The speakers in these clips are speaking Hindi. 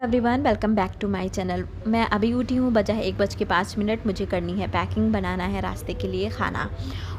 Everyone welcome back to my channel. मैं अभी उठी हूँ, बजा है 1:05। मुझे करनी है पैकिंग, बनाना है रास्ते के लिए खाना।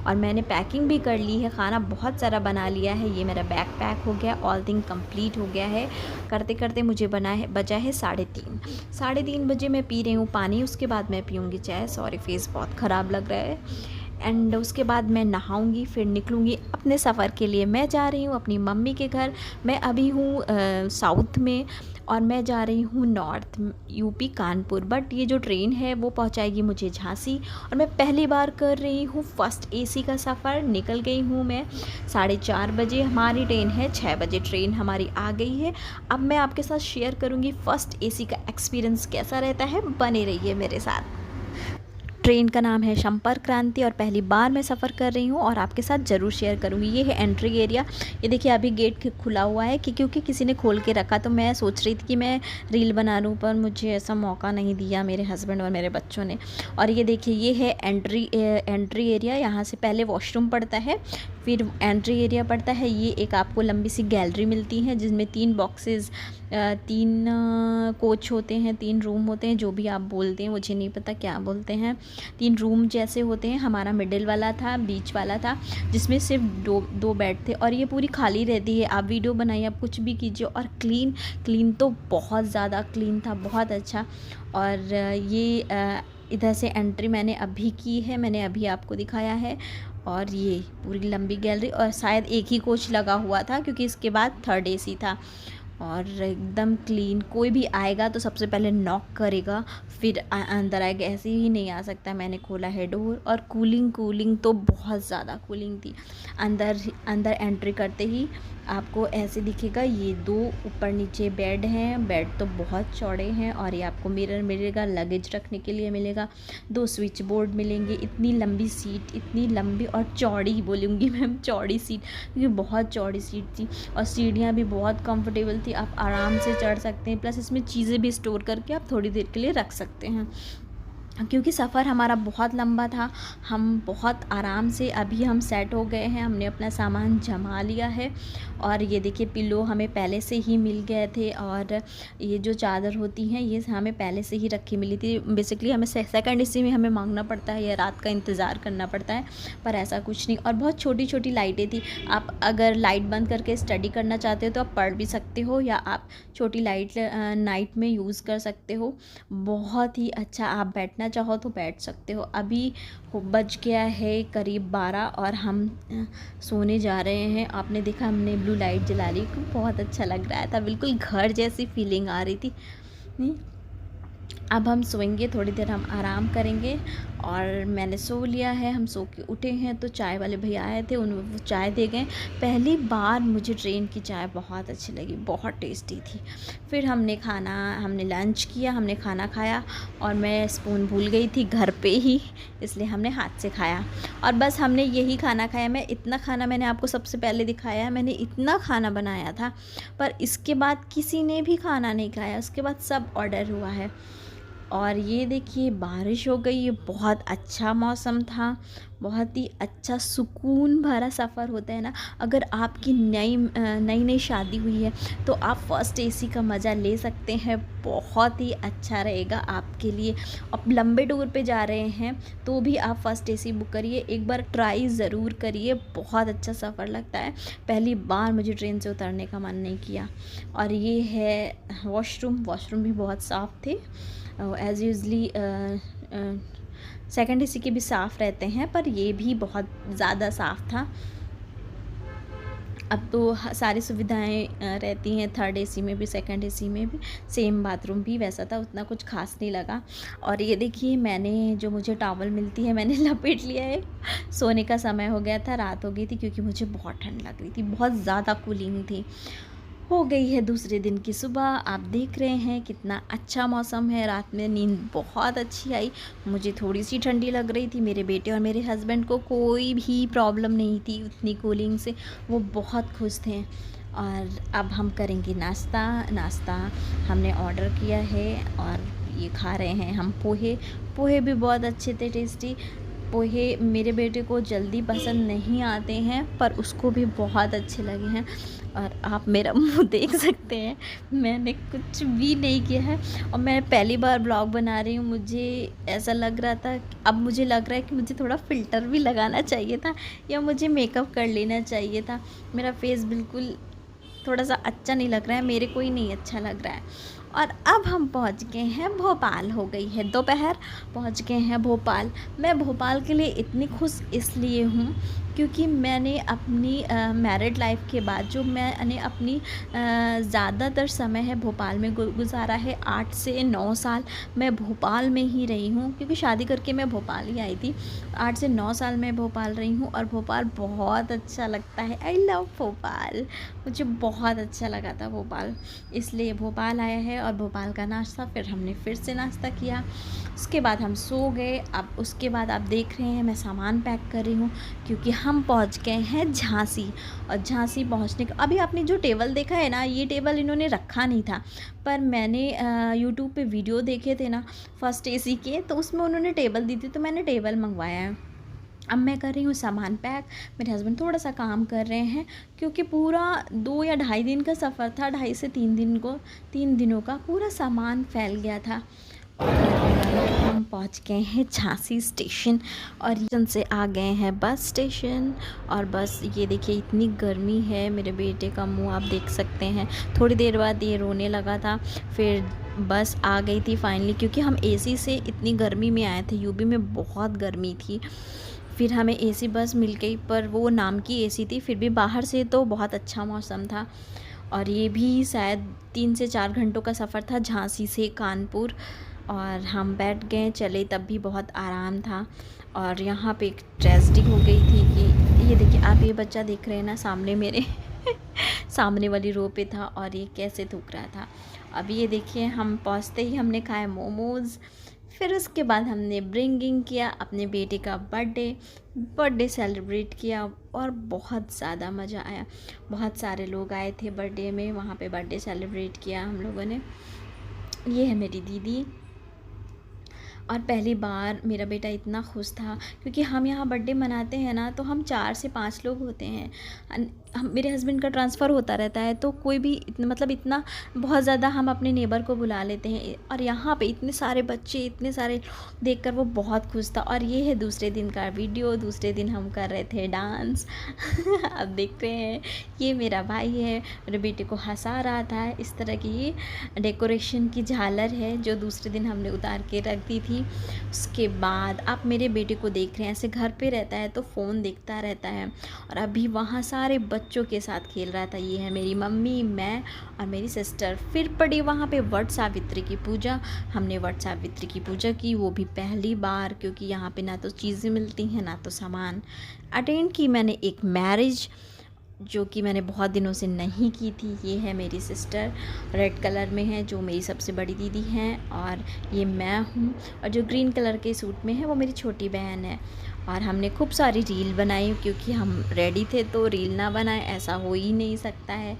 और मैंने पैकिंग भी कर ली है, खाना बहुत सारा बना लिया है। ये मेरा बैग पैक हो गया, ऑल थिंग कंप्लीट हो गया है। करते करते मुझे बजा है 3:30। 3:30 बजे मैं पी रही हूँ पानी, उसके बाद मैं पीऊँगी चाय। सॉरी फेस बहुत ख़राब लग रहा है। एंड उसके बाद मैं नहाऊंगी, फिर निकलूँगी अपने सफ़र के लिए। मैं जा रही हूँ अपनी मम्मी के घर। मैं अभी हूँ साउथ में और मैं जा रही हूँ नॉर्थ यूपी कानपुर। बट ये जो ट्रेन है वो पहुँचाएगी मुझे झांसी। और मैं पहली बार कर रही हूँ फ़र्स्ट एसी का सफ़र। निकल गई हूँ मैं 4:30 बजे। हमारी ट्रेन है 6 बजे, ट्रेन हमारी आ गई है। अब मैं आपके साथ शेयर करूँगी फ़र्स्ट एसी का एक्सपीरियंस कैसा रहता है। बने रहिए मेरे साथ। ट्रेन का नाम है संपर्क क्रांति और पहली बार मैं सफ़र कर रही हूँ और आपके साथ ज़रूर शेयर करूँगी। ये है एंट्री एरिया। ये देखिए अभी गेट खुला हुआ है क्योंकि किसी ने खोल के रखा। तो मैं सोच रही थी कि मैं रील बना लूँ, पर मुझे ऐसा मौका नहीं दिया मेरे हस्बैंड और मेरे बच्चों ने। और ये देखिए ये है एंट्री एरिया। यहाँ से पहले वॉशरूम पड़ता है, फिर एंट्री एरिया पड़ता है। ये एक आपको लंबी सी गैलरी मिलती है जिसमें 3 बॉक्सेस, 3 कोच होते हैं, 3 रूम होते हैं, जो भी आप बोलते हैं, मुझे नहीं पता क्या बोलते हैं। 3 रूम जैसे होते हैं। हमारा मिडिल वाला था, बीच वाला था, जिसमें सिर्फ दो बेड थे। और ये पूरी खाली रहती है। आप वीडियो बनाइए, आप कुछ भी कीजिए। और क्लीन तो बहुत ज़्यादा क्लीन था, बहुत अच्छा। और ये इधर से एंट्री मैंने अभी की है, मैंने अभी आपको दिखाया है। और ये पूरी लंबी गैलरी, और शायद एक ही कोच लगा हुआ था क्योंकि इसके बाद 3rd एसी था। और एकदम क्लीन। कोई भी आएगा तो सबसे पहले नॉक करेगा, फिर अंदर आएगा, ऐसे ही नहीं आ सकता। मैंने खोला है डोर। और कूलिंग तो बहुत ज़्यादा कूलिंग थी। अंदर एंट्री करते ही आपको ऐसे दिखेगा, ये 2 ऊपर नीचे बेड हैं। बेड तो बहुत चौड़े हैं। और ये आपको मिरर मिलेगा, लगेज रखने के लिए मिलेगा, 2 स्विच बोर्ड मिलेंगे। इतनी लंबी सीट, इतनी लंबी और चौड़ी, बोलूँगी मैम चौड़ी सीट, क्योंकि बहुत चौड़ी सीट थी। और सीढ़ियाँ भी बहुत कंफर्टेबल थी, आप आराम से चढ़ सकते हैं। प्लस इसमें चीज़ें भी स्टोर करके आप थोड़ी देर के लिए रख सकते हैं। क्योंकि सफ़र हमारा बहुत लंबा था, हम बहुत आराम से अभी हम सेट हो गए हैं। हमने अपना सामान जमा लिया है। और ये देखिए पिलो हमें पहले से ही मिल गए थे। और ये जो चादर होती हैं ये हमें पहले से ही रखी मिली थी। बेसिकली हमें सेकंड एसी में हमें मांगना पड़ता है या रात का इंतज़ार करना पड़ता है, पर ऐसा कुछ नहीं। और बहुत छोटी छोटी लाइटें थी। आप अगर लाइट बंद करके स्टडी करना चाहते हो तो आप पढ़ भी सकते हो, या आप छोटी लाइट नाइट में यूज़ कर सकते हो। बहुत ही अच्छा, आप बैठना चाहो तो बैठ सकते हो। अभी बज गया है करीब 12 और हम सोने जा रहे हैं। आपने देखा हमने ब्लू लाइट जला ली, बहुत अच्छा लग रहा था, बिल्कुल घर जैसी फीलिंग आ रही थी। अब हम सोएंगे, थोड़ी देर हम आराम करेंगे। और मैंने सो लिया है, हम सो के उठे हैं। तो चाय वाले भैया आए थे, उन्हें वो चाय दे गए। पहली बार मुझे ट्रेन की चाय बहुत अच्छी लगी, बहुत टेस्टी थी। फिर हमने लंच किया, हमने खाना खाया। और मैं स्पून भूल गई थी घर पे ही, इसलिए हमने हाथ से खाया। और बस हमने यही खाना खाया। मैं इतना खाना मैंने आपको सबसे पहले दिखाया है, मैंने इतना खाना बनाया था, पर इसके बाद किसी ने भी खाना नहीं खाया। उसके बाद सब ऑर्डर हुआ है। और ये देखिए बारिश हो गई, ये बहुत अच्छा मौसम था, बहुत ही अच्छा सुकून भरा सफ़र होता है ना। अगर आपकी नई शादी हुई है तो आप फ़र्स्ट एसी का मज़ा ले सकते हैं, बहुत ही अच्छा रहेगा आपके लिए। अब लंबे टूर पे जा रहे हैं तो भी आप फ़र्स्ट एसी बुक करिए, एक बार ट्राई ज़रूर करिए, बहुत अच्छा सफ़र लगता है। पहली बार मुझे ट्रेन से उतरने का मन नहीं किया। और ये है वॉशरूम भी बहुत साफ़ थे। एज़ यूजली सेकंड एसी के भी साफ़ रहते हैं, पर ये भी बहुत ज़्यादा साफ़ था। अब तो सारी सुविधाएं रहती हैं, 3rd एसी में भी, सेकंड एसी में भी। सेम बाथरूम भी वैसा था, उतना कुछ खास नहीं लगा। और ये देखिए मैंने जो मुझे टॉवल मिलती है मैंने लपेट लिया है। सोने का समय हो गया था, रात हो गई थी, क्योंकि मुझे बहुत ठंड लग रही थी, बहुत ज़्यादा कूलिंग थी। हो गई है दूसरे दिन की सुबह। आप देख रहे हैं कितना अच्छा मौसम है। रात में नींद बहुत अच्छी आई। मुझे थोड़ी सी ठंडी लग रही थी, मेरे बेटे और मेरे हस्बैंड को कोई भी प्रॉब्लम नहीं थी उतनी कूलिंग से, वो बहुत खुश थे। और अब हम करेंगे नाश्ता हमने ऑर्डर किया है और ये खा रहे हैं हम पोहे। पोहे भी बहुत अच्छे थे, टेस्टी। पोहे मेरे बेटे को जल्दी पसंद नहीं आते हैं, पर उसको भी बहुत अच्छे लगे हैं। और आप मेरा मुंह देख सकते हैं, मैंने कुछ भी नहीं किया है और मैं पहली बार ब्लॉग बना रही हूँ। मुझे ऐसा लग रहा था, अब मुझे लग रहा है कि मुझे थोड़ा फ़िल्टर भी लगाना चाहिए था या मुझे मेकअप कर लेना चाहिए था। मेरा फेस बिल्कुल थोड़ा सा अच्छा नहीं लग रहा है, मेरे को ही नहीं अच्छा लग रहा है। और अब हम पहुंच गए हैं भोपाल, हो गई है दोपहर, पहुंच गए हैं भोपाल। मैं भोपाल के लिए इतनी खुश इसलिए हूँ क्योंकि मैंने अपनी मैरिड लाइफ के बाद जो मैंने अपनी ज़्यादातर समय है भोपाल में गुजारा है। 8 से 9 साल मैं भोपाल में ही रही हूँ, क्योंकि शादी करके मैं भोपाल ही आई थी। 8 से 9 साल मैं भोपाल रही हूँ और भोपाल बहुत अच्छा लगता है। आई लव भोपाल, मुझे बहुत अच्छा लगा था भोपाल, इसलिए भोपाल आया है। और भोपाल का नाश्ता फिर हमने फिर से नाश्ता किया, उसके बाद हम सो गए। अब उसके बाद आप देख रहे हैं मैं सामान पैक कर रही हूँ, क्योंकि हम पहुँच गए हैं झांसी। और झांसी पहुँचने का अभी आपने जो टेबल देखा है ना, ये टेबल इन्होंने रखा नहीं था, पर मैंने यूट्यूब पे वीडियो देखे थे ना फर्स्ट एसी के, तो उसमें उन्होंने टेबल दी थी, तो मैंने टेबल मंगवाया है। अब मैं कर रही हूँ सामान पैक, मेरे हस्बैंड थोड़ा सा काम कर रहे हैं, क्योंकि पूरा 2 या ढाई दिन का सफ़र था, 2.5 से 3 दिनों का पूरा सामान फैल गया था। हम पहुंच गए हैं झांसी स्टेशन और स्टेशन से आ गए हैं बस स्टेशन। और बस ये देखिए इतनी गर्मी है, मेरे बेटे का मुंह आप देख सकते हैं। थोड़ी देर बाद ये रोने लगा था, फिर बस आ गई थी फाइनली, क्योंकि हम एसी से इतनी गर्मी में आए थे, यूपी में बहुत गर्मी थी। फिर हमें एसी बस मिल गई, पर वो नाम की एसी थी, फिर भी बाहर से तो बहुत अच्छा मौसम था। और ये भी शायद 3 से 4 घंटों का सफ़र था झांसी से कानपुर। और हम बैठ गए चले, तब भी बहुत आराम था। और यहाँ पे एक ट्रेजेडी हो गई थी कि ये देखिए आप, ये बच्चा देख रहे हैं ना सामने मेरे सामने वाली रो पे था और ये कैसे थूक रहा था। अभी ये देखिए हम पहुँचते ही हमने खाए मोमोज़, फिर उसके बाद हमने ब्रिंगिंग किया अपने बेटे का बर्थडे सेलिब्रेट किया और बहुत ज़्यादा मज़ा आया। बहुत सारे लोग आए थे बर्थडे में, वहाँ पे बर्थडे सेलिब्रेट किया हम लोगों ने। ये है मेरी दीदी, और पहली बार मेरा बेटा इतना खुश था, क्योंकि हम यहाँ बर्थडे मनाते हैं ना तो हम 4 से 5 लोग होते हैं। मेरे हस्बैंड का ट्रांसफ़र होता रहता है, तो कोई भी मतलब इतना बहुत ज़्यादा हम अपने नेबर को बुला लेते हैं। और यहाँ पे इतने सारे बच्चे, इतने सारे देखकर वो बहुत खुश था। और ये है दूसरे दिन का वीडियो, दूसरे दिन हम कर रहे थे डांस आप देख रहे हैं, ये मेरा भाई है, मेरे बेटे को हंसा रहा था। इस तरह की ये डेकोरेशन की झालर है जो दूसरे दिन हमने उतार के रख दी थी। उसके बाद आप मेरे बेटे को देख रहे हैं, ऐसे घर पे रहता है तो फ़ोन देखता रहता है, और अभी वहाँ सारे बच्चों के साथ खेल रहा था। ये है मेरी मम्मी, मैं और मेरी सिस्टर। फिर पड़ी वहाँ पे वट सावित्री की पूजा। हमने वट सावित्री की पूजा की, वो भी पहली बार, क्योंकि यहाँ पे ना तो चीज़ें मिलती हैं ना तो सामान। अटेंड की मैंने एक मैरिज, जो कि मैंने बहुत दिनों से नहीं की थी। ये है मेरी सिस्टर, रेड कलर में है, जो मेरी सबसे बड़ी दीदी हैं, और ये मैं हूँ। और जो ग्रीन कलर के सूट में है वो मेरी छोटी बहन है। और हमने खूब सारी रील बनाई, क्योंकि हम रेडी थे तो रील ना बनाए ऐसा हो ही नहीं सकता है।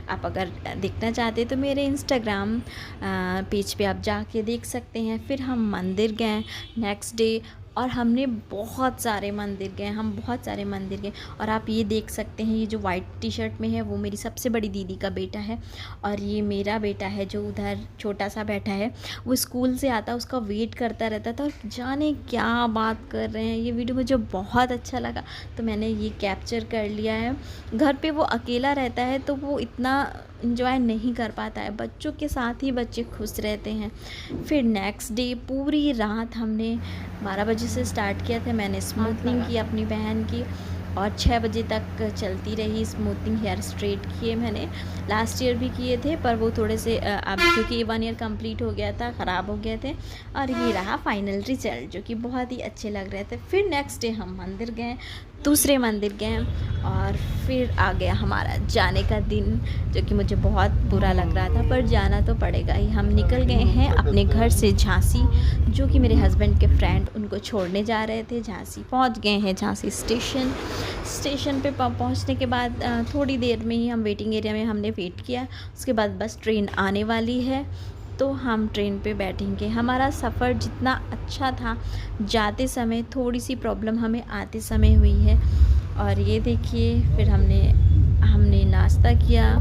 आप अगर देखना चाहते तो मेरे इंस्टाग्राम पेज पे आप जाके देख सकते हैं। फिर हम मंदिर गए नेक्स्ट डे, और हमने बहुत सारे मंदिर गए। और आप ये देख सकते हैं, ये जो वाइट टी शर्ट में है वो मेरी सबसे बड़ी दीदी का बेटा है, और ये मेरा बेटा है जो उधर छोटा सा बैठा है। वो स्कूल से आता, उसका वेट करता रहता था, और जाने क्या बात कर रहे हैं। ये वीडियो मुझे बहुत अच्छा लगा तो मैंने ये कैप्चर कर लिया है। घर पे वो अकेला रहता है तो वो इतना इंजॉय नहीं कर पाता है, बच्चों के साथ ही बच्चे खुश रहते हैं। फिर नेक्स्ट डे पूरी रात हमने 12 बजे से स्टार्ट किया था, मैंने स्मूथनिंग की अपनी बहन की, और 6 बजे तक चलती रही स्मूथनिंग। हेयर स्ट्रेट किए मैंने, लास्ट ईयर भी किए थे, पर वो थोड़े से अब क्योंकि 1 ईयर कंप्लीट हो गया था, ख़राब हो गए थे। और ये रहा फाइनल रिजल्ट, जो कि बहुत ही अच्छे लग रहे थे। फिर नेक्स्ट डे हम मंदिर गए, दूसरे मंदिर गए, और फिर आ गया हमारा जाने का दिन, जो कि मुझे बहुत बुरा लग रहा था, पर जाना तो पड़ेगा ही। हम निकल गए हैं अपने घर से झांसी, जो कि मेरे हस्बैंड के फ्रेंड उनको छोड़ने जा रहे थे। झांसी पहुंच गए हैं, झांसी स्टेशन पे पहुंचने के बाद थोड़ी देर में ही हम वेटिंग एरिया में हमने वेट किया। उसके बाद बस ट्रेन आने वाली है, तो हम ट्रेन पे बैठेंगे। हमारा सफ़र जितना अच्छा था, जाते समय थोड़ी सी प्रॉब्लम हमें आते समय हुई है। और ये देखिए, फिर हमने नाश्ता किया,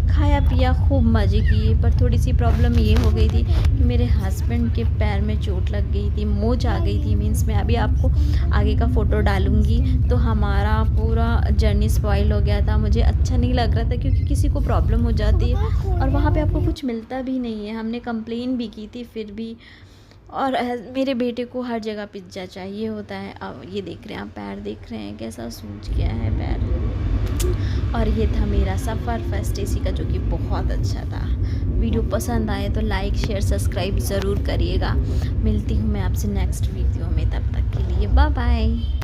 खाया पिया, खूब मज़े किए। पर थोड़ी सी प्रॉब्लम ये हो गई थी कि मेरे हस्बैंड के पैर में चोट लग गई थी, मोच आ गई थी। मीन्स मैं अभी आपको आगे का फ़ोटो डालूँगी। तो हमारा पूरा जर्नी स्पॉइल हो गया था। मुझे अच्छा नहीं लग रहा था, क्योंकि किसी को प्रॉब्लम हो जाती है और वहाँ पे आपको कुछ मिलता भी नहीं है। हमने कंप्लेन भी की थी फिर भी। और मेरे बेटे को हर जगह पिज़्ज़ा चाहिए होता है। अब ये देख रहे हैं आप, पैर देख रहे हैं कैसा सूज गया है पैर। और ये था मेरा सफ़र फर्स्ट एसी का, जो कि बहुत अच्छा था। वीडियो पसंद आए तो लाइक शेयर सब्सक्राइब ज़रूर करिएगा। मिलती हूँ मैं आपसे नेक्स्ट वीडियो में, तब तक के लिए बाय बाय।